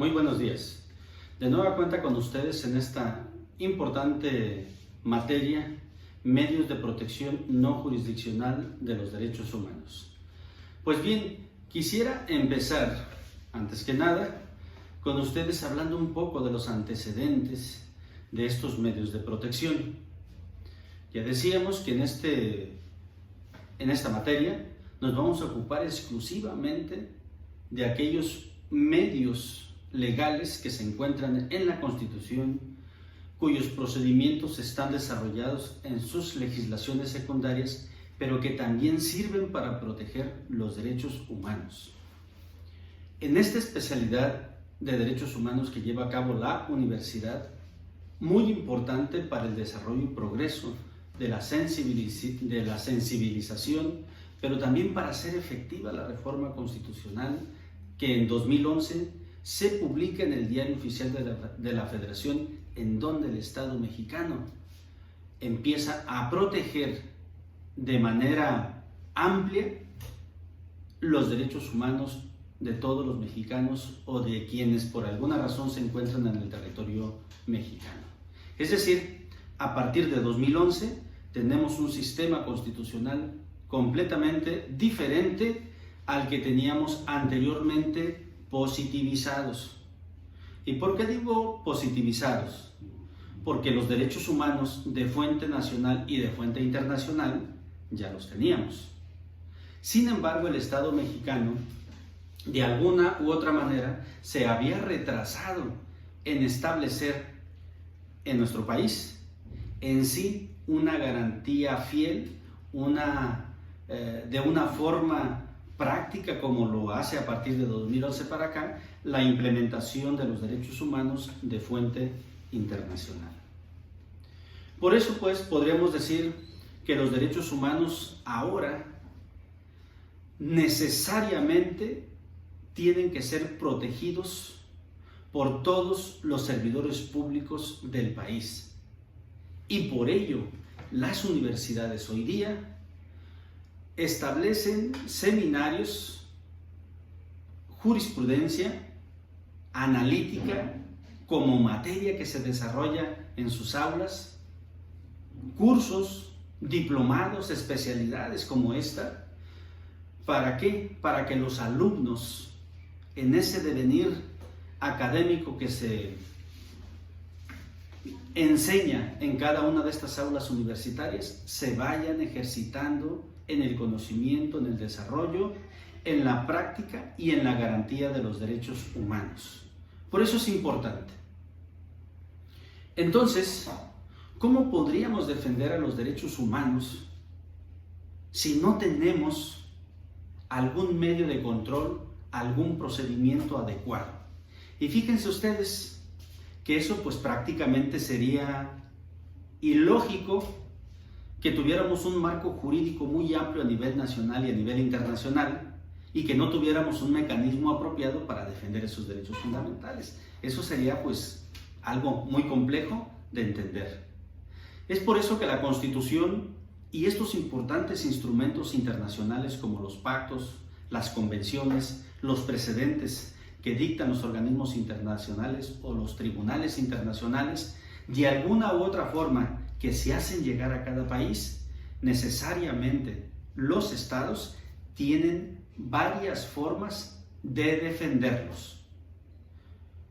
Muy buenos días. De nueva cuenta con ustedes en esta importante materia, medios de protección no jurisdiccional de los derechos humanos. Pues bien, quisiera empezar, antes que nada, con ustedes hablando un poco de los antecedentes de estos medios de protección. Ya decíamos que en esta materia nos vamos a ocupar exclusivamente de aquellos medios legales que se encuentran en la Constitución, cuyos procedimientos están desarrollados en sus legislaciones secundarias, pero que también sirven para proteger los derechos humanos. En esta especialidad de derechos humanos que lleva a cabo la universidad, muy importante para el desarrollo y progreso de la sensibilización, pero también para hacer efectiva la reforma constitucional que en 2011 se publica en el Diario Oficial de la Federación, en donde el Estado mexicano empieza a proteger de manera amplia los derechos humanos de todos los mexicanos o de quienes por alguna razón se encuentran en el territorio mexicano. Es decir, a partir de 2011 tenemos un sistema constitucional completamente diferente al que teníamos anteriormente positivizados. ¿Y por qué digo positivizados? Porque los derechos humanos de fuente nacional y de fuente internacional ya los teníamos. Sin embargo, el Estado mexicano, de alguna u otra manera, se había retrasado en establecer en nuestro país en sí una garantía fiel, de una forma práctica, como lo hace a partir de 2011 para acá, la implementación de los derechos humanos de fuente internacional. Por eso, pues, podríamos decir que los derechos humanos ahora necesariamente tienen que ser protegidos por todos los servidores públicos del país. Y por ello, las universidades hoy día establecen seminarios, jurisprudencia, analítica, como materia que se desarrolla en sus aulas, cursos, diplomados, especialidades como esta. ¿Para qué? Para que los alumnos, en ese devenir académico que se enseña en cada una de estas aulas universitarias, se vayan ejercitando en el conocimiento, en el desarrollo, en la práctica y en la garantía de los derechos humanos. Por eso es importante. Entonces, ¿cómo podríamos defender a los derechos humanos si no tenemos algún medio de control, algún procedimiento adecuado? Y fíjense ustedes que eso pues prácticamente sería ilógico que tuviéramos un marco jurídico muy amplio a nivel nacional y a nivel internacional y que no tuviéramos un mecanismo apropiado para defender esos derechos fundamentales. Eso sería pues algo muy complejo de entender. Es por eso que la Constitución y estos importantes instrumentos internacionales como los pactos, las convenciones, los precedentes que dictan los organismos internacionales o los tribunales internacionales, de alguna u otra forma que se hacen llegar a cada país, necesariamente los estados tienen varias formas de defenderlos.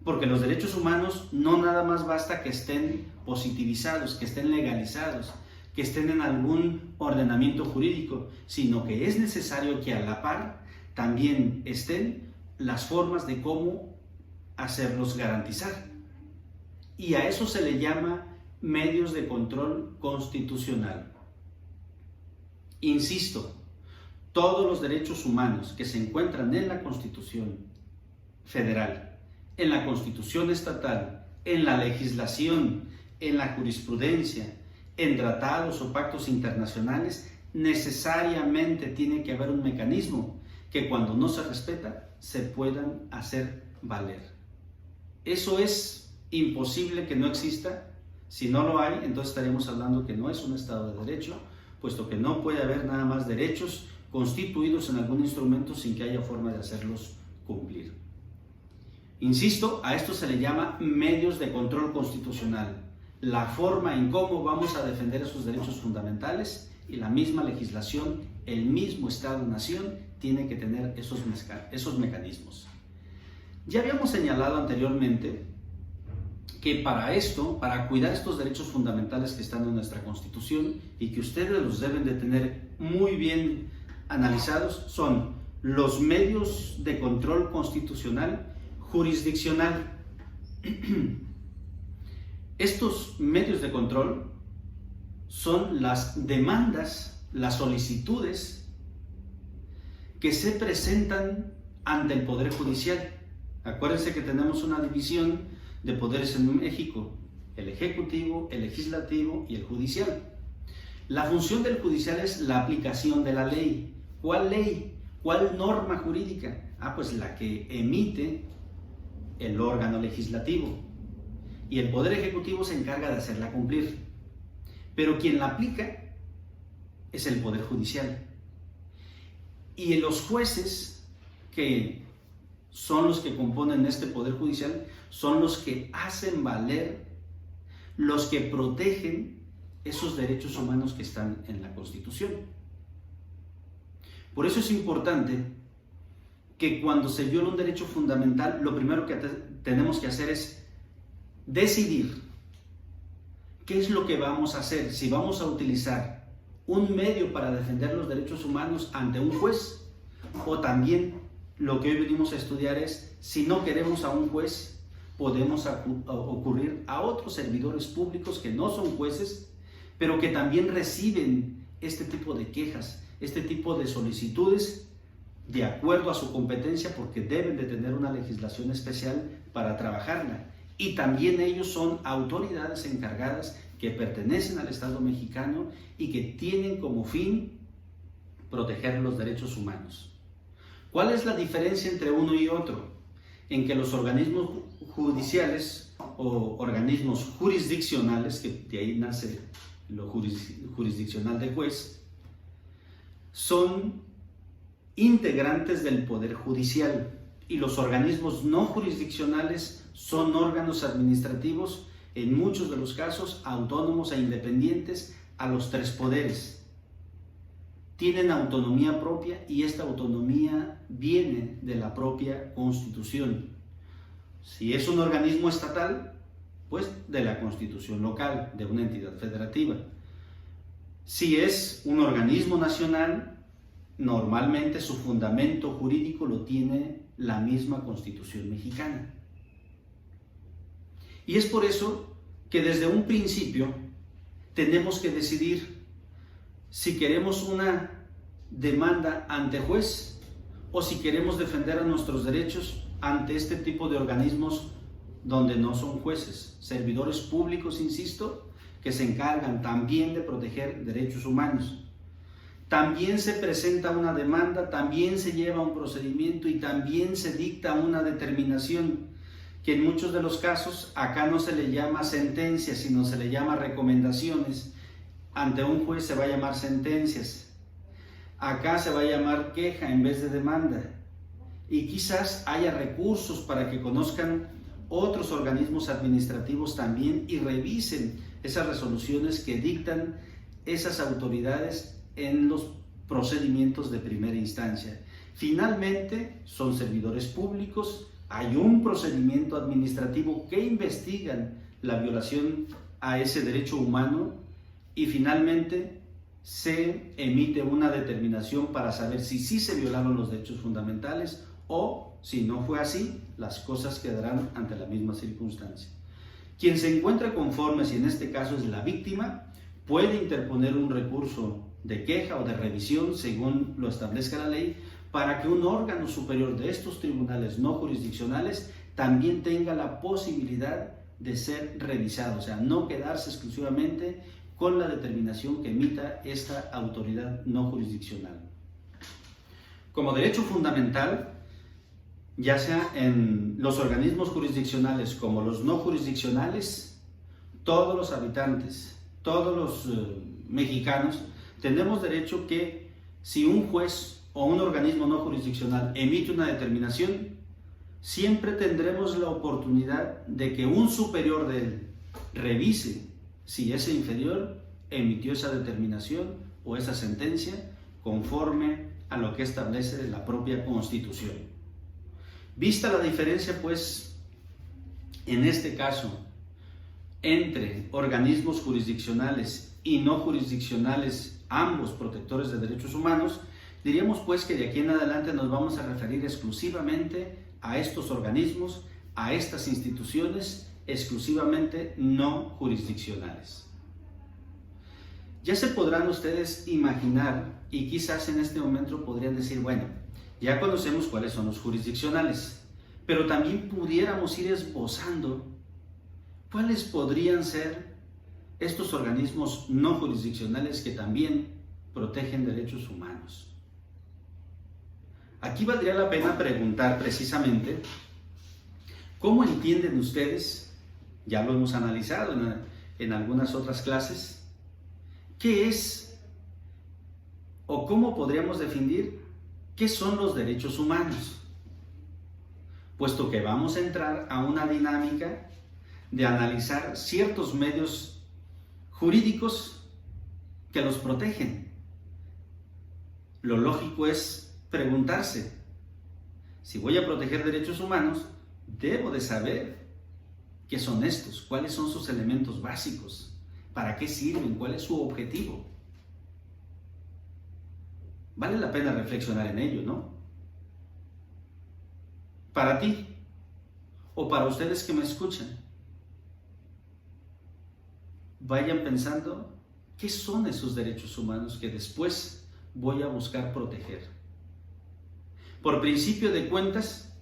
Porque los derechos humanos no nada más basta que estén positivizados, que estén legalizados, que estén en algún ordenamiento jurídico, sino que es necesario que a la par también estén las formas de cómo hacerlos garantizar. Y a eso se le llama medios de control constitucional. Insisto, todos los derechos humanos que se encuentran en la Constitución Federal, en la Constitución Estatal, en la legislación, en la jurisprudencia, en tratados o pactos internacionales, necesariamente tiene que haber un mecanismo que cuando no se respeta se puedan hacer valer. Eso es imposible que no exista. Si no lo hay, entonces estaremos hablando que no es un Estado de Derecho, puesto que no puede haber nada más derechos constituidos en algún instrumento sin que haya forma de hacerlos cumplir. Insisto, a esto se le llama medios de control constitucional, la forma en cómo vamos a defender esos derechos fundamentales, y la misma legislación, el mismo Estado-Nación tiene que tener esos mecanismos. Ya habíamos señalado anteriormente que para esto, para cuidar estos derechos fundamentales que están en nuestra Constitución y que ustedes los deben de tener muy bien analizados, son los medios de control constitucional jurisdiccional. Estos medios de control son las demandas, las solicitudes que se presentan ante el Poder Judicial. Acuérdense que tenemos una división de poderes en México: el Ejecutivo, el Legislativo y el Judicial. La función del Judicial es la aplicación de la ley. ¿Cuál ley? ¿Cuál norma jurídica? Pues la que emite el órgano legislativo. Y el Poder Ejecutivo se encarga de hacerla cumplir. Pero quien la aplica es el Poder Judicial. Y los jueces, que son los que componen este Poder Judicial, son los que hacen valer, los que protegen esos derechos humanos que están en la Constitución. Por eso es importante que cuando se viola un derecho fundamental, lo primero que tenemos que hacer es decidir qué es lo que vamos a hacer, si vamos a utilizar un medio para defender los derechos humanos ante un juez, o también lo que hoy venimos a estudiar es, si no queremos a un juez, podemos ocurrir a otros servidores públicos que no son jueces, pero que también reciben este tipo de quejas, este tipo de solicitudes de acuerdo a su competencia, porque deben de tener una legislación especial para trabajarla. Y también ellos son autoridades encargadas que pertenecen al Estado mexicano y que tienen como fin proteger los derechos humanos. ¿Cuál es la diferencia entre uno y otro? En que los organismos judiciales o organismos jurisdiccionales, que de ahí nace lo jurisdiccional de juez, son integrantes del Poder Judicial, y los organismos no jurisdiccionales son órganos administrativos, en muchos de los casos autónomos e independientes a los tres poderes. Tienen autonomía propia, y esta autonomía viene de la propia Constitución. Si es un organismo estatal, pues de la Constitución local, de una entidad federativa. Si es un organismo nacional, normalmente su fundamento jurídico lo tiene la misma Constitución mexicana. Y es por eso que desde un principio tenemos que decidir si queremos una demanda ante juez o si queremos defender a nuestros derechos ante este tipo de organismos donde no son jueces, servidores públicos, insisto, que se encargan también de proteger derechos humanos. También se presenta una demanda, también se lleva un procedimiento y también se dicta una determinación, que en muchos de los casos acá no se le llama sentencia, sino se le llama recomendaciones. Ante un juez se va a llamar sentencias. Acá se va a llamar queja en vez de demanda. Y quizás haya recursos para que conozcan otros organismos administrativos también y revisen esas resoluciones que dictan esas autoridades en los procedimientos de primera instancia. Finalmente, son servidores públicos, hay un procedimiento administrativo que investigan la violación a ese derecho humano y finalmente se emite una determinación para saber si sí se violaron los derechos fundamentales o, si no fue así, las cosas quedarán ante la misma circunstancia. Quien se encuentra conforme, si en este caso es la víctima, puede interponer un recurso de queja o de revisión según lo establezca la ley, para que un órgano superior de estos tribunales no jurisdiccionales también tenga la posibilidad de ser revisado, o sea, no quedarse exclusivamente con la determinación que emita esta autoridad no jurisdiccional. Como derecho fundamental, ya sea en los organismos jurisdiccionales como los no jurisdiccionales, todos los habitantes, todos los mexicanos, tenemos derecho que si un juez o un organismo no jurisdiccional emite una determinación, siempre tendremos la oportunidad de que un superior de él revise si ese inferior emitió esa determinación o esa sentencia conforme a lo que establece la propia Constitución. Vista la diferencia, pues, en este caso, entre organismos jurisdiccionales y no jurisdiccionales, ambos protectores de derechos humanos, diríamos pues que de aquí en adelante nos vamos a referir exclusivamente a estos organismos, a estas instituciones exclusivamente no jurisdiccionales. Ya se podrán ustedes imaginar, y quizás en este momento podrían decir, bueno, ya conocemos cuáles son los jurisdiccionales, pero también pudiéramos ir esbozando cuáles podrían ser estos organismos no jurisdiccionales que también protegen derechos humanos. Aquí valdría la pena preguntar precisamente, ¿cómo entienden ustedes? Ya lo hemos analizado en algunas otras clases. ¿Qué es o cómo podríamos definir qué son los derechos humanos? Puesto que vamos a entrar a una dinámica de analizar ciertos medios jurídicos que los protegen. Lo lógico es preguntarse, si voy a proteger derechos humanos, debo de saber qué son estos, cuáles son sus elementos básicos, para qué sirven, cuál es su objetivo. Vale la pena reflexionar en ello, ¿no? Para ti, o para ustedes que me escuchan, vayan pensando qué son esos derechos humanos que después voy a buscar proteger. Por principio de cuentas,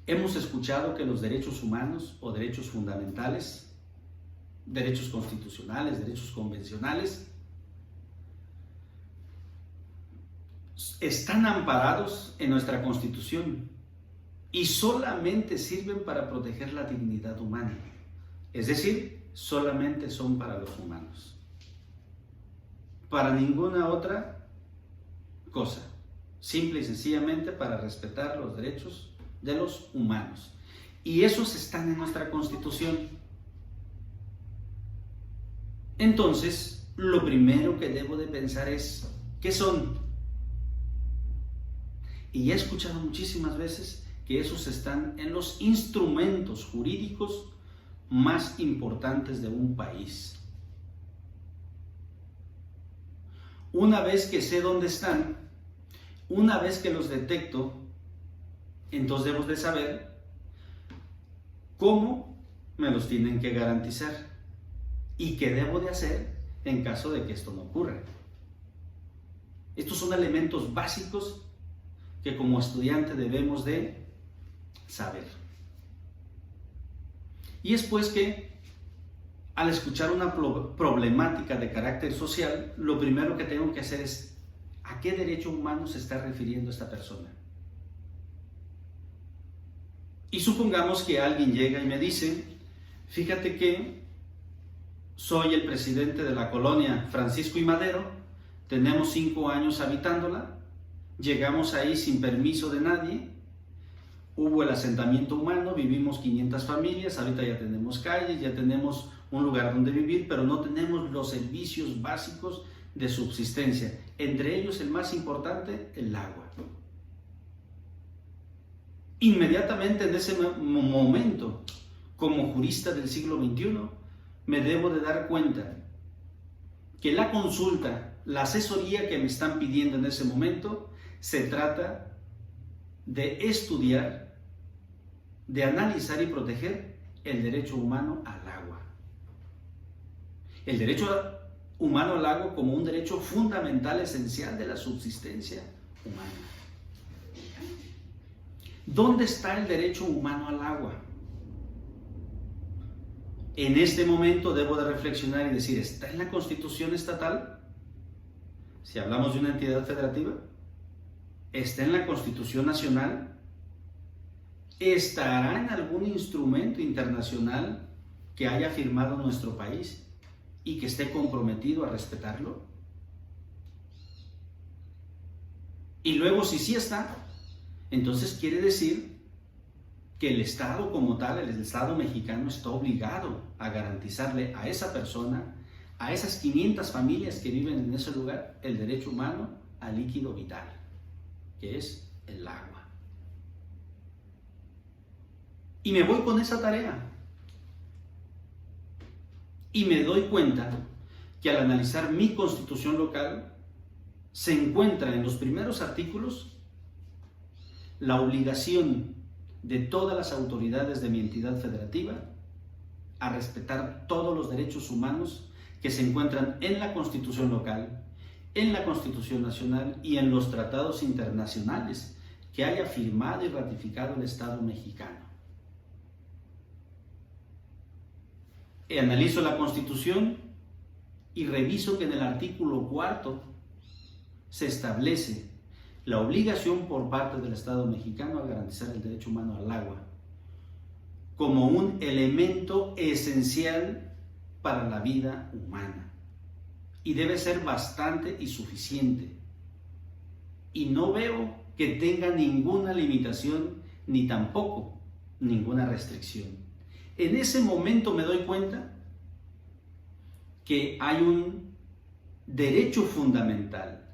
hemos escuchado que los derechos humanos o derechos fundamentales, derechos constitucionales, derechos convencionales, están amparados en nuestra Constitución y solamente sirven para proteger la dignidad humana. Es decir, solamente son para los humanos. Para ninguna otra cosa. Simple y sencillamente para respetar los derechos de los humanos. Y esos están en nuestra Constitución. Entonces, lo primero que debo de pensar es, ¿qué son? Y he escuchado muchísimas veces que esos están en los instrumentos jurídicos más importantes de un país. Una vez que sé dónde están, una vez que los detecto, entonces debo de saber cómo me los tienen que garantizar y qué debo de hacer en caso de que esto no ocurra. Estos son elementos básicos que como estudiante debemos de saber. Y es pues que al escuchar una problemática de carácter social, lo primero que tengo que hacer es ¿a qué derecho humano se está refiriendo esta persona? Y supongamos que alguien llega y me dice, fíjate que soy el presidente de la colonia Francisco y Madero, tenemos 5 años habitándola, llegamos ahí sin permiso de nadie, hubo el asentamiento humano, vivimos 500 familias, ahorita ya tenemos calles, ya tenemos un lugar donde vivir, pero no tenemos los servicios básicos de subsistencia, entre ellos el más importante, el agua. Inmediatamente en ese momento, como jurista del siglo XXI, me debo de dar cuenta que la consulta, la asesoría que me están pidiendo en ese momento, se trata de estudiar, de analizar y proteger el derecho humano al agua. El derecho humano al agua como un derecho fundamental, esencial de la subsistencia humana. ¿Dónde está el derecho humano al agua? En este momento debo de reflexionar y decir, ¿está en la Constitución estatal? Si hablamos de una entidad federativa, ¿está en la Constitución nacional? ¿Estará en algún instrumento internacional que haya firmado nuestro país y que esté comprometido a respetarlo? Y luego, si sí está, Entonces quiere decir que el Estado como tal, el Estado mexicano, está obligado a garantizarle a esa persona, a esas 500 familias que viven en ese lugar, el derecho humano al líquido vital, que es el agua. Y me voy con esa tarea. Y me doy cuenta que al analizar mi constitución local, se encuentra en los primeros artículos la obligación de todas las autoridades de mi entidad federativa a respetar todos los derechos humanos que se encuentran en la Constitución local, en la Constitución nacional y en los tratados internacionales que haya firmado y ratificado el Estado mexicano. Analizo la Constitución y reviso que en el artículo 4 se establece la obligación por parte del Estado mexicano a garantizar el derecho humano al agua como un elemento esencial para la vida humana. Y debe ser bastante y suficiente. Y no veo que tenga ninguna limitación ni tampoco ninguna restricción. En ese momento me doy cuenta que hay un derecho fundamental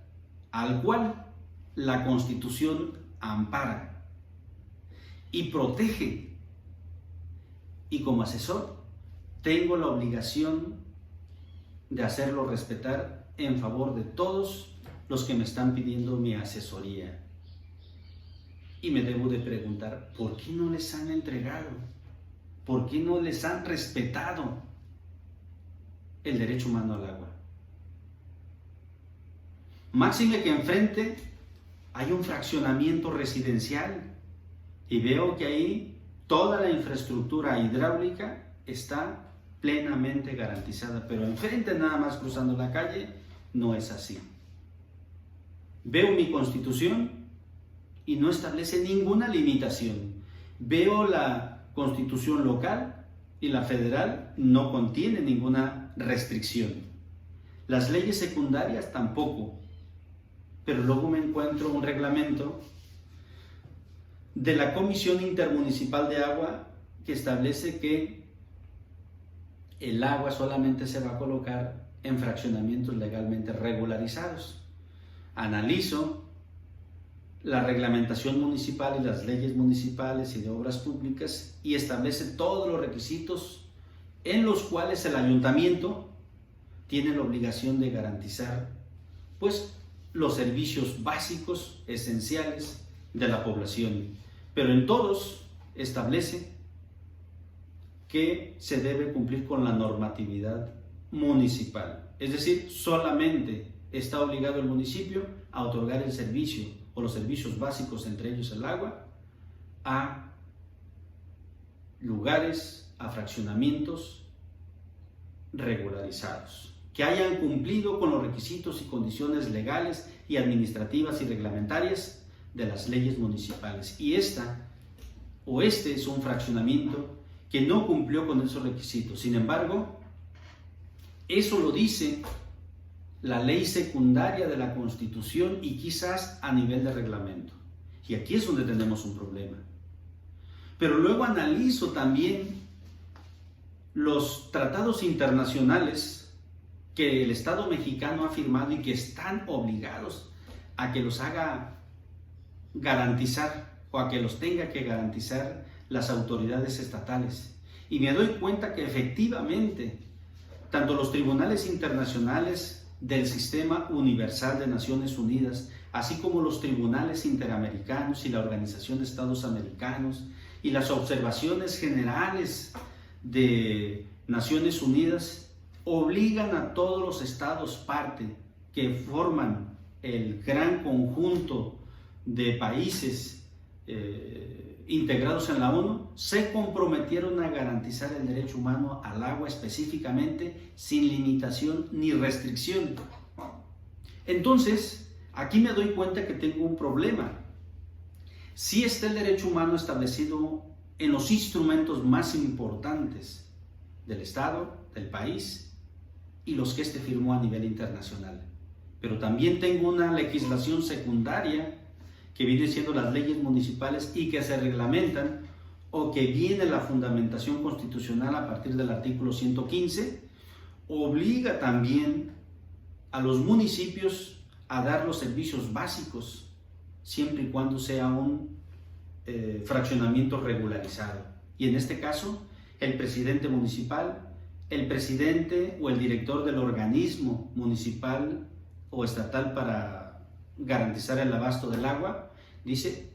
al cual la Constitución ampara y protege, y como asesor tengo la obligación de hacerlo respetar en favor de todos los que me están pidiendo mi asesoría. Y me debo de preguntar, ¿por qué no les han entregado? ¿Por qué no les han respetado el derecho humano al agua? Máxime que enfrente hay un fraccionamiento residencial y veo que ahí toda la infraestructura hidráulica está plenamente garantizada, pero enfrente, nada más cruzando la calle, no es así. Veo mi Constitución y no establece ninguna limitación. Veo la Constitución local y la federal no contiene ninguna restricción. Las leyes secundarias tampoco. Pero luego me encuentro un reglamento de la Comisión Intermunicipal de Agua que establece que el agua solamente se va a colocar en fraccionamientos legalmente regularizados. Analizo la reglamentación municipal y las leyes municipales y de obras públicas y establece todos los requisitos en los cuales el ayuntamiento tiene la obligación de garantizar, pues, los servicios básicos, esenciales de la población. Pero en todos establece que se debe cumplir con la normatividad municipal. Es decir, solamente está obligado el municipio a otorgar el servicio o los servicios básicos, entre ellos el agua, a lugares, a fraccionamientos regularizados, que hayan cumplido con los requisitos y condiciones legales y administrativas y reglamentarias de las leyes municipales. Y este es un fraccionamiento que no cumplió con esos requisitos. Sin embargo, eso lo dice la ley secundaria de la Constitución y quizás a nivel de reglamento. Y aquí es donde tenemos un problema. Pero luego analizo también los tratados internacionales que el Estado mexicano ha firmado y que están obligados a que los haga garantizar o a que los tenga que garantizar las autoridades estatales. Y me doy cuenta que efectivamente tanto los tribunales internacionales del Sistema Universal de Naciones Unidas, así como los tribunales interamericanos y la Organización de Estados Americanos y las observaciones generales de Naciones Unidas, obligan a todos los estados parte que forman el gran conjunto de países integrados en la ONU, se comprometieron a garantizar el derecho humano al agua específicamente, sin limitación ni restricción. Entonces, aquí me doy cuenta que tengo un problema. Sí está el derecho humano establecido en los instrumentos más importantes del Estado, del país, y los que éste firmó a nivel internacional. Pero también tengo una legislación secundaria que vienen siendo las leyes municipales y que se reglamentan o que viene la fundamentación constitucional a partir del artículo 115, obliga también a los municipios a dar los servicios básicos, siempre y cuando sea un fraccionamiento regularizado. Y en este caso, el presidente municipal, el presidente o el director del organismo municipal o estatal para garantizar el abasto del agua, dice,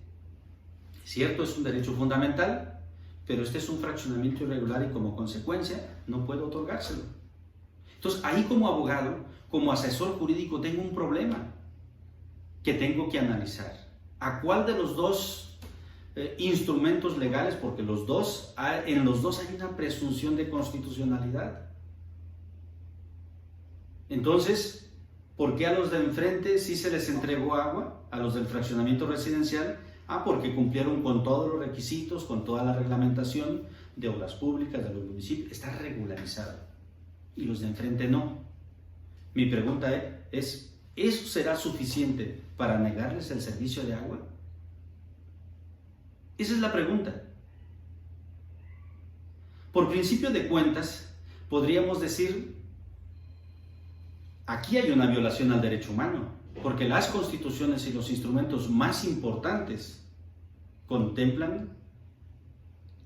cierto, es un derecho fundamental, pero este es un fraccionamiento irregular y como consecuencia no puedo otorgárselo. Entonces, ahí como abogado, como asesor jurídico, tengo un problema que tengo que analizar. ¿A cuál de los dos instrumentos legales? Porque en los dos hay una presunción de constitucionalidad. Entonces, ¿por qué a los de enfrente sí se les entregó agua? A los del fraccionamiento residencial, porque cumplieron con todos los requisitos, con toda la reglamentación de obras públicas de los municipios, está regularizado. Y los de enfrente no. Mi pregunta es, ¿eso será suficiente para negarles el servicio de agua? Esa es la pregunta. Por principio de cuentas, podríamos decir, aquí hay una violación al derecho humano, porque las constituciones y los instrumentos más importantes contemplan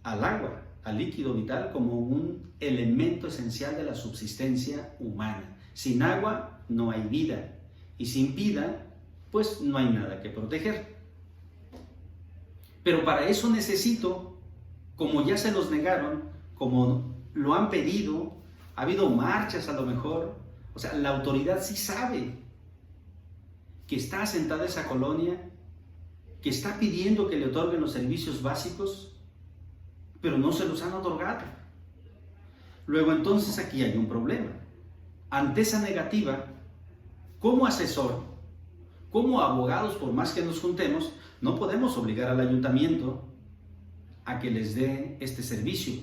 al agua, al líquido vital, como un elemento esencial de la subsistencia humana. Sin agua no hay vida, y sin vida, pues no hay nada que proteger. Pero para eso necesito, como ya se los negaron, como lo han pedido, ha habido marchas a lo mejor, o sea, la autoridad sí sabe que está asentada esa colonia, que está pidiendo que le otorguen los servicios básicos, pero no se los han otorgado. Luego entonces aquí hay un problema. Ante esa negativa, como asesor, como abogados, por más que nos juntemos, no podemos obligar al ayuntamiento a que les dé este servicio.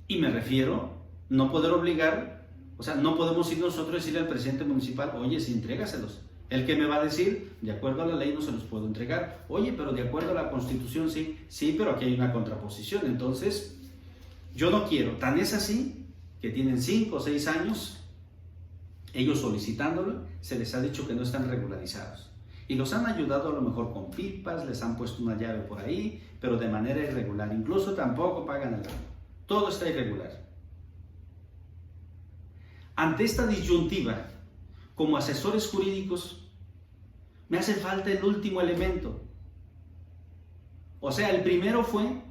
Y me refiero, no poder obligar, o sea, no podemos ir nosotros a decirle al presidente municipal, oye, sí, entrégaselos. El que me va a decir, de acuerdo a la ley no se los puedo entregar. Oye, pero de acuerdo a la Constitución sí. Sí, pero aquí hay una contraposición. Entonces, yo no quiero. Tan es así que tienen 5 o 6 años ellos solicitándolo, se les ha dicho que no están regularizados. Y los han ayudado a lo mejor con pipas, les han puesto una llave por ahí, pero de manera irregular. Incluso tampoco pagan el agua. Todo está irregular. Ante esta disyuntiva, como asesores jurídicos, me hace falta el último elemento. O sea, el primero fue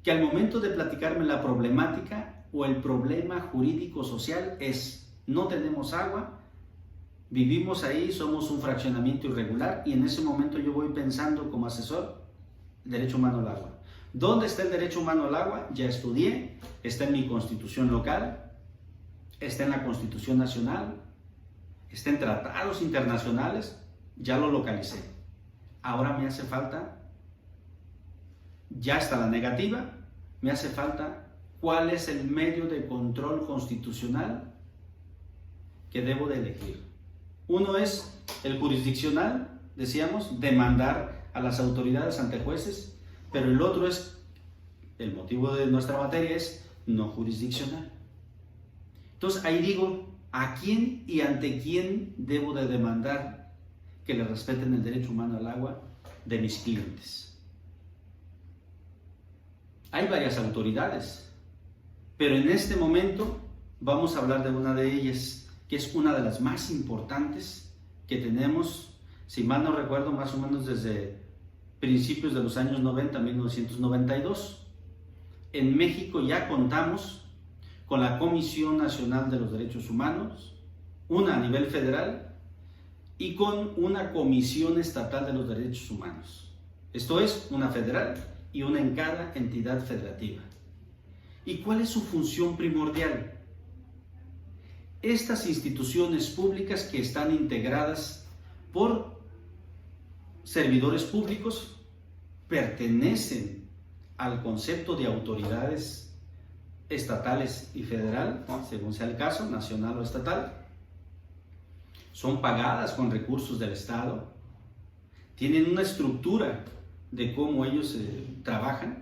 que al momento de platicarme la problemática o el problema jurídico-social es, no tenemos agua, vivimos ahí, somos un fraccionamiento irregular y en ese momento yo voy pensando como asesor, derecho humano al agua. ¿Dónde está el derecho humano al agua? Ya estudié, está en mi constitución local, está en la Constitución Nacional, está en tratados internacionales, ya lo localicé. Ahora me hace falta, ya está la negativa, me hace falta cuál es el medio de control constitucional que debo de elegir. Uno es el jurisdiccional, decíamos, demandar a las autoridades ante jueces, pero el otro es, el motivo de nuestra materia es no jurisdiccional. Entonces ahí digo, ¿a quién y ante quién debo de demandar que le respeten el derecho humano al agua de mis clientes? Hay varias autoridades, pero en este momento vamos a hablar de una de ellas, que es una de las más importantes que tenemos, si mal no recuerdo, más o menos desde principios de los años 90, 1992. En México ya contamos con la Comisión Nacional de los Derechos Humanos, una a nivel federal, y con una Comisión Estatal de los Derechos Humanos. Esto es, una federal y una en cada entidad federativa. ¿Y cuál es su función primordial? Estas instituciones públicas que están integradas por servidores públicos pertenecen al concepto de autoridades estatales y federal, según sea el caso, nacional o estatal. Son pagadas con recursos del Estado, tienen una estructura de cómo ellos trabajan,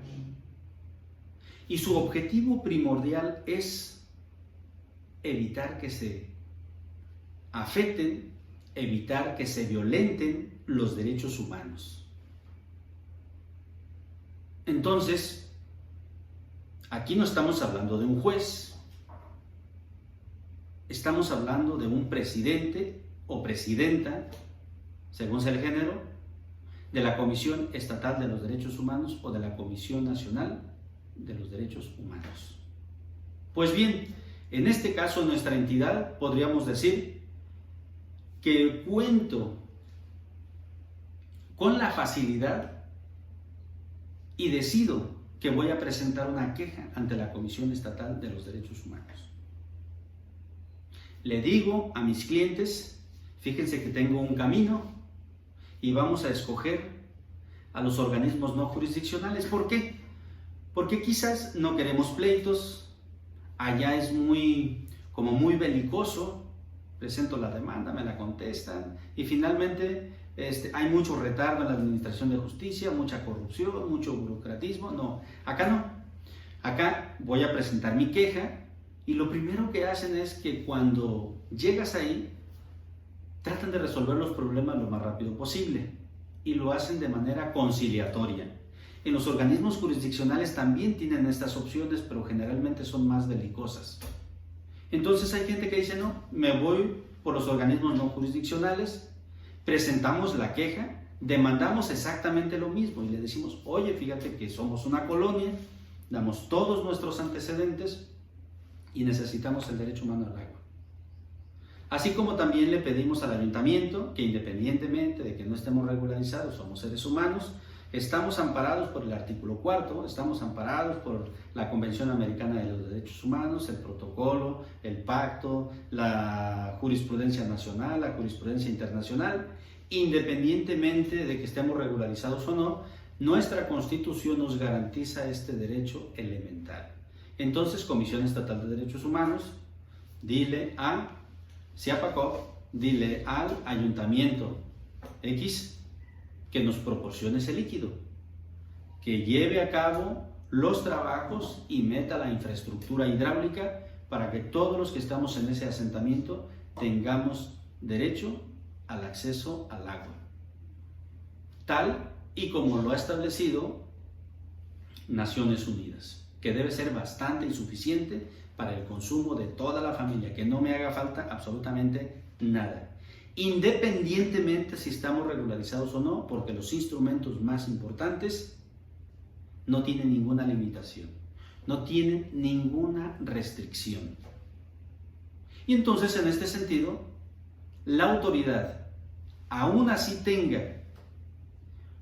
y su objetivo primordial es evitar que se afecten, evitar que se violenten los derechos humanos. Entonces, aquí no estamos hablando de un juez, estamos hablando de un presidente o presidenta, según sea el género, de la Comisión Estatal de los Derechos Humanos o de la Comisión Nacional de los Derechos Humanos. Pues bien, en este caso nuestra entidad podríamos decir que cuento con la facilidad y decido que voy a presentar una queja ante la Comisión Estatal de los Derechos Humanos. Le digo a mis clientes, fíjense que tengo un camino y vamos a escoger a los organismos no jurisdiccionales. ¿Por qué? Porque quizás no queremos pleitos, allá es muy belicoso, presento la demanda, me la contestan y finalmente hay mucho retardo en la administración de justicia, mucha corrupción, mucho burocratismo. No, acá no. Acá voy a presentar mi queja y lo primero que hacen es que cuando llegas ahí, tratan de resolver los problemas lo más rápido posible y lo hacen de manera conciliatoria. En los organismos jurisdiccionales también tienen estas opciones, pero generalmente son más belicosas. Entonces hay gente que dice, no, me voy por los organismos no jurisdiccionales, presentamos la queja, demandamos exactamente lo mismo y le decimos, oye, fíjate que somos una colonia, damos todos nuestros antecedentes y necesitamos el derecho humano al agua. Así como también le pedimos al ayuntamiento que independientemente de que no estemos regularizados, somos seres humanos, estamos amparados por el artículo 4, estamos amparados por la Convención Americana de los Derechos Humanos, el protocolo, el pacto, la jurisprudencia nacional, la jurisprudencia internacional. Independientemente de que estemos regularizados o no, nuestra Constitución nos garantiza este derecho elemental. Entonces, Comisión Estatal de Derechos Humanos, dile a CIAPACOP, dile al Ayuntamiento X que nos proporcione ese líquido, que lleve a cabo los trabajos y meta la infraestructura hidráulica para que todos los que estamos en ese asentamiento tengamos derecho al acceso al agua, tal y como lo ha establecido Naciones Unidas, que debe ser bastante y suficiente para el consumo de toda la familia, que no me haga falta absolutamente nada, independientemente si estamos regularizados o no, porque los instrumentos más importantes no tienen ninguna limitación, no tienen ninguna restricción. Y entonces, en este sentido, la autoridad, aún así tenga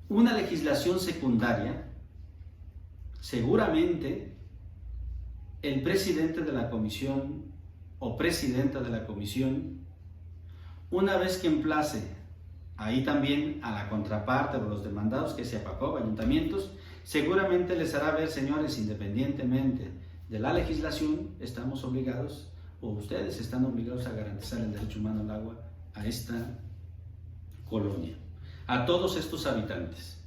una legislación secundaria, seguramente el presidente de la comisión o presidenta de la comisión, una vez que emplace ahí también a la contraparte o los demandados, que se apacó, ayuntamientos, seguramente les hará ver, señores, independientemente de la legislación, estamos obligados, o ustedes están obligados a garantizar el derecho humano al agua a esta colonia, a todos estos habitantes.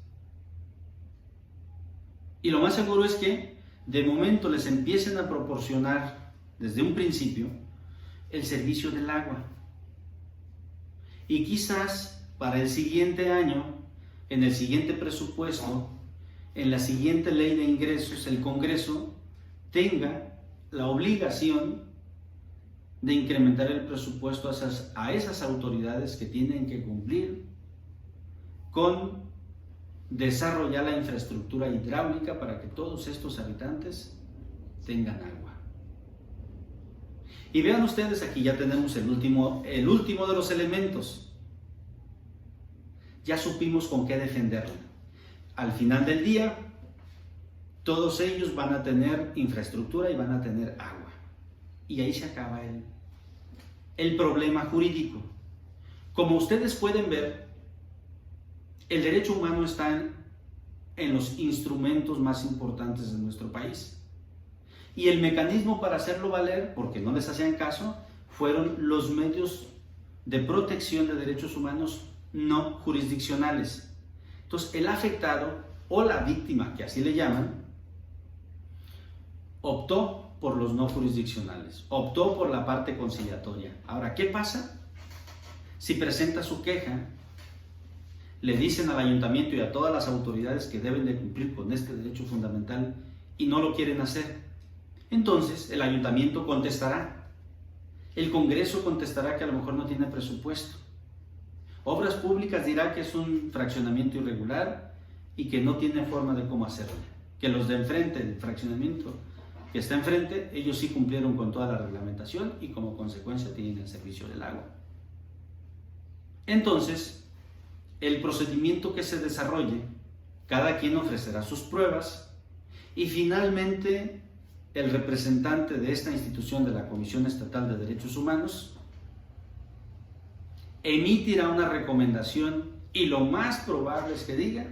Y lo más seguro es que de momento les empiecen a proporcionar desde un principio el servicio del agua. Y quizás para el siguiente año, en el siguiente presupuesto, en la siguiente ley de ingresos, el Congreso tenga la obligación de incrementar el presupuesto a esas autoridades que tienen que cumplir con desarrollar la infraestructura hidráulica para que todos estos habitantes tengan agua. Y vean ustedes, aquí ya tenemos el último de los elementos. Ya supimos con qué defenderla. Al final del día, todos ellos van a tener infraestructura y van a tener agua. Y ahí se acaba el problema jurídico. Como ustedes pueden ver, el derecho humano está en los instrumentos más importantes de nuestro país. Y el mecanismo para hacerlo valer, porque no les hacían caso, fueron los medios de protección de derechos humanos no jurisdiccionales. Entonces, el afectado o la víctima, que así le llaman, optó por los no jurisdiccionales, optó por la parte conciliatoria. Ahora, ¿qué pasa si presenta su queja? Le dicen al ayuntamiento y a todas las autoridades que deben de cumplir con este derecho fundamental y no lo quieren hacer. Entonces, el ayuntamiento contestará, el Congreso contestará que a lo mejor no tiene presupuesto, Obras Públicas dirá que es un fraccionamiento irregular y que no tiene forma de cómo hacerlo, que los de enfrente, el fraccionamiento que está enfrente, ellos sí cumplieron con toda la reglamentación y como consecuencia tienen el servicio del agua. Entonces, el procedimiento que se desarrolle, cada quien ofrecerá sus pruebas y finalmente el representante de esta institución de la Comisión Estatal de Derechos Humanos emitirá una recomendación y lo más probable es que diga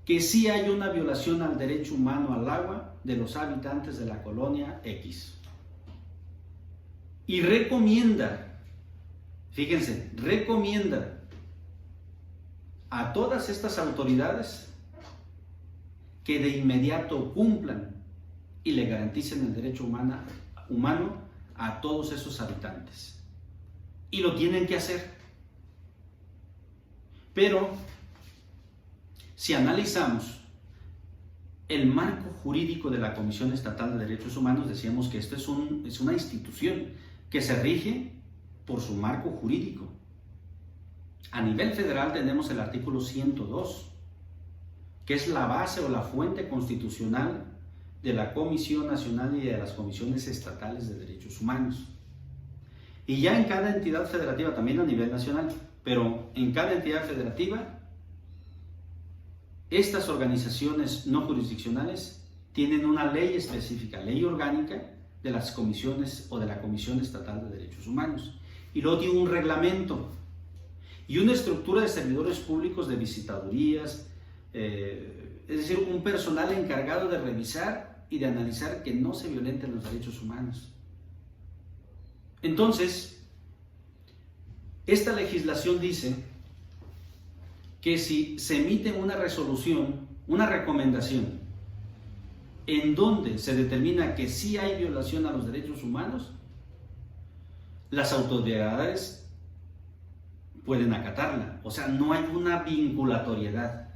que sí hay una violación al derecho humano al agua de los habitantes de la colonia X. Y recomienda, fíjense, recomienda a todas estas autoridades que de inmediato cumplan y le garanticen el derecho humano a todos esos habitantes. Y lo tienen que hacer. Pero, si analizamos el marco jurídico de la Comisión Estatal de Derechos Humanos, decíamos que esto es una institución que se rige por su marco jurídico. A nivel federal tenemos el artículo 102, que es la base o la fuente constitucional de la Comisión Nacional y de las Comisiones Estatales de Derechos Humanos. Y ya en cada entidad federativa, también a nivel nacional, pero en cada entidad federativa, estas organizaciones no jurisdiccionales tienen una ley específica, ley orgánica de las comisiones o de la Comisión Estatal de Derechos Humanos. Y luego tiene un reglamento y una estructura de servidores públicos de visitadurías, es decir, un personal encargado de revisar y de analizar que no se violenten los derechos humanos. Entonces, esta legislación dice que si se emite una resolución, una recomendación, en donde se determina que sí hay violación a los derechos humanos, las autoridades pueden acatarla. O sea, no hay una vinculatoriedad.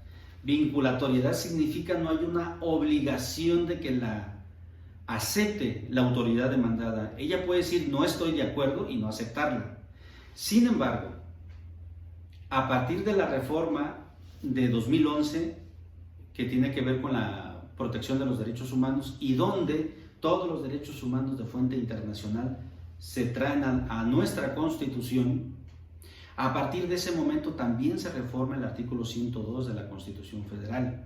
Vinculatoriedad significa no hay una obligación de que la acepte la autoridad demandada. Ella puede decir no estoy de acuerdo y no aceptarla. Sin embargo, a partir de la reforma de 2011, que tiene que ver con la protección de los derechos humanos y donde todos los derechos humanos de fuente internacional se traen a nuestra Constitución, a partir de ese momento también se reforma el artículo 102 de la Constitución Federal.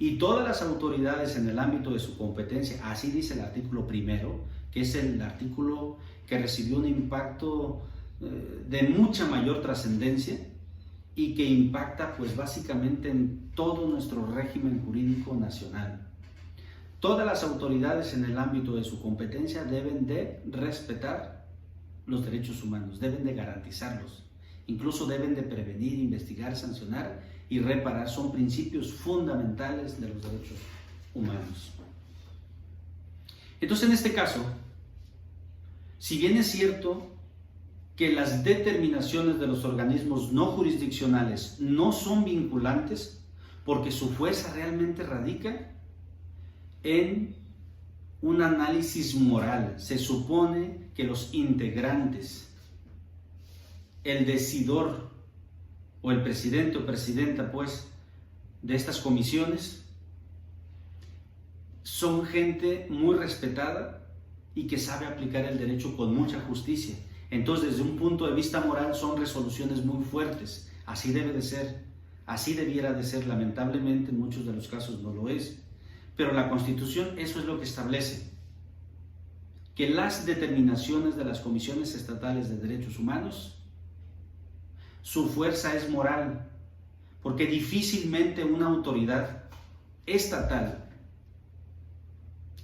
Y todas las autoridades en el ámbito de su competencia, así dice el artículo primero, que es el artículo que recibió un impacto de mucha mayor trascendencia y que impacta pues básicamente en todo nuestro régimen jurídico nacional. Todas las autoridades en el ámbito de su competencia deben de respetar los derechos humanos, deben de garantizarlos, incluso deben de prevenir, investigar, sancionar y reparar. Son principios fundamentales de los derechos humanos. Entonces, en este caso, si bien es cierto que las determinaciones de los organismos no jurisdiccionales no son vinculantes, porque su fuerza realmente radica en un análisis moral. Se supone que los integrantes, el decidor o el presidente o presidenta pues de estas comisiones son gente muy respetada y que sabe aplicar el derecho con mucha justicia. Entonces, desde un punto de vista moral son resoluciones muy fuertes. Así debe de ser, así debiera de ser. Lamentablemente en muchos de los casos no lo es, pero la Constitución eso es lo que establece, que las determinaciones de las comisiones estatales de derechos humanos, su fuerza es moral, porque difícilmente una autoridad estatal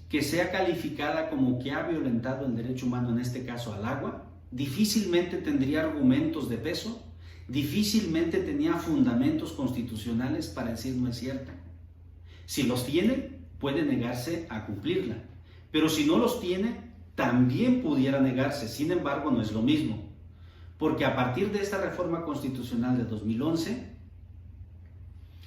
que sea calificada como que ha violentado el derecho humano, en este caso al agua, difícilmente tendría argumentos de peso difícilmente tenía fundamentos constitucionales para decir no es cierta. Si los tiene, puede negarse a cumplirla, pero si no los tiene, también pudiera negarse. Sin embargo, no es lo mismo, porque a partir de esta reforma constitucional de 2011,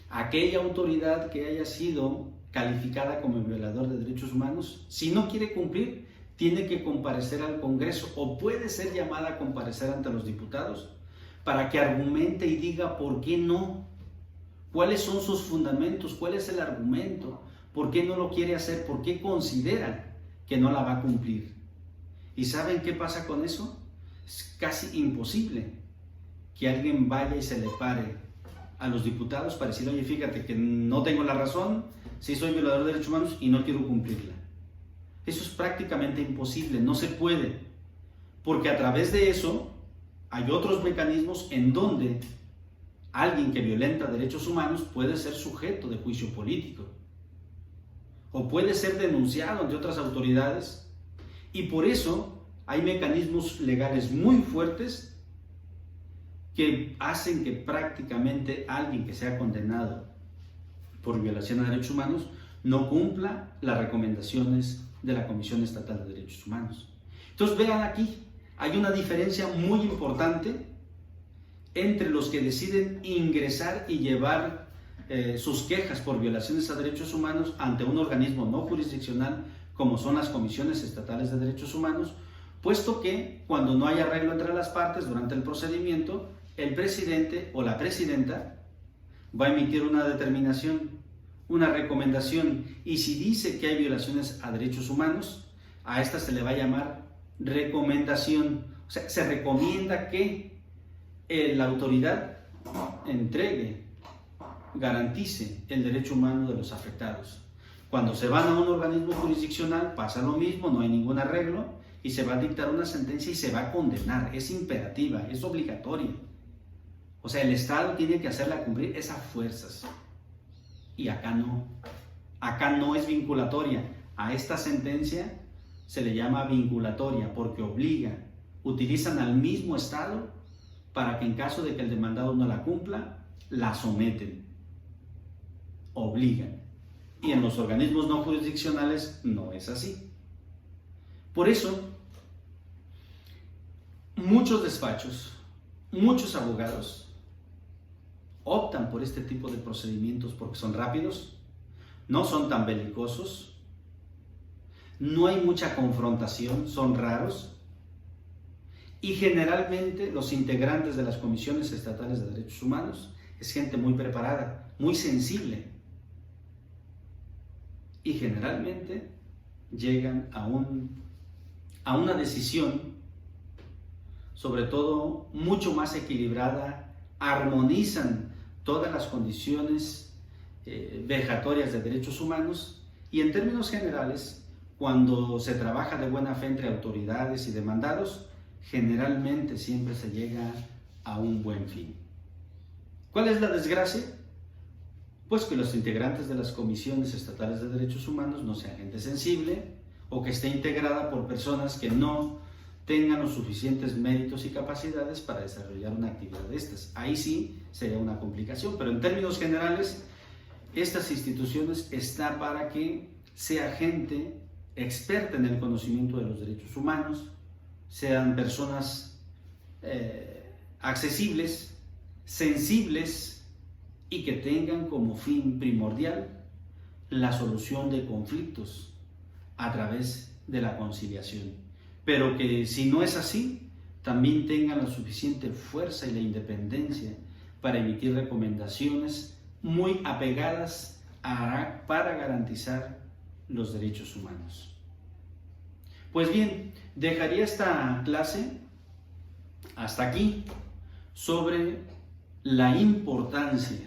aquella autoridad que haya sido calificada como violador de derechos humanos, si no quiere cumplir, tiene que comparecer al Congreso o puede ser llamada a comparecer ante los diputados para que argumente y diga por qué no, cuáles son sus fundamentos, cuál es el argumento, por qué no lo quiere hacer, por qué considera que no la va a cumplir. ¿Y saben qué pasa con eso? Es casi imposible que alguien vaya y se le pare a los diputados para decir, oye, fíjate que no tengo la razón, sí soy violador de derechos humanos y no quiero cumplirla. Eso es prácticamente imposible, no se puede, porque a través de eso hay otros mecanismos en donde alguien que violenta derechos humanos puede ser sujeto de juicio político o puede ser denunciado ante otras autoridades, y por eso hay mecanismos legales muy fuertes que hacen que prácticamente alguien que sea condenado por violación a derechos humanos no cumpla las recomendaciones de la Comisión Estatal de Derechos Humanos. Entonces vean aquí, hay una diferencia muy importante entre los que deciden ingresar y llevar sus quejas por violaciones a derechos humanos ante un organismo no jurisdiccional como son las Comisiones Estatales de Derechos Humanos, puesto que cuando no hay arreglo entre las partes durante el procedimiento, el presidente o la presidenta va a emitir una determinación, una recomendación, y si dice que hay violaciones a derechos humanos, a esta se le va a llamar recomendación. O sea, se recomienda que la autoridad entregue, garantice el derecho humano de los afectados. Cuando se van a un organismo jurisdiccional pasa lo mismo, no hay ningún arreglo y se va a dictar una sentencia y se va a condenar, es imperativa, es obligatoria. O sea, el Estado tiene que hacerla cumplir esas fuerzas. Y acá no es vinculatoria. A esta sentencia se le llama vinculatoria porque obliga, utilizan al mismo Estado para que en caso de que el demandado no la cumpla, la someten, obligan. Y en los organismos no jurisdiccionales no es así. Por eso, muchos despachos, muchos abogados optan por este tipo de procedimientos porque son rápidos, no son tan belicosos, no hay mucha confrontación, son raros, y generalmente los integrantes de las comisiones estatales de derechos humanos es gente muy preparada, muy sensible, y generalmente llegan a una decisión, sobre todo mucho más equilibrada, armonizan todas las condiciones vejatorias de derechos humanos, y en términos generales, cuando se trabaja de buena fe entre autoridades y demandados, generalmente siempre se llega a un buen fin. ¿Cuál es la desgracia? Pues que los integrantes de las comisiones estatales de derechos humanos no sean gente sensible o que esté integrada por personas que no tengan los suficientes méritos y capacidades para desarrollar una actividad de estas. Ahí sí sería una complicación, pero en términos generales, estas instituciones están para que sea gente experta en el conocimiento de los derechos humanos, sean personas accesibles, sensibles, y que tengan como fin primordial la solución de conflictos a través de la conciliación. Pero que si no es así, también tengan la suficiente fuerza y la independencia para emitir recomendaciones muy apegadas para garantizar los derechos humanos. Pues bien, dejaría esta clase hasta aquí sobre la importancia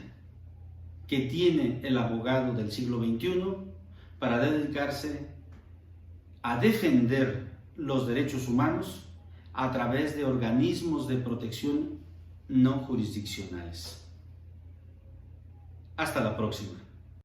que tiene el abogado del siglo XXI para dedicarse a defender los derechos humanos a través de organismos de protección no jurisdiccionales. Hasta la próxima.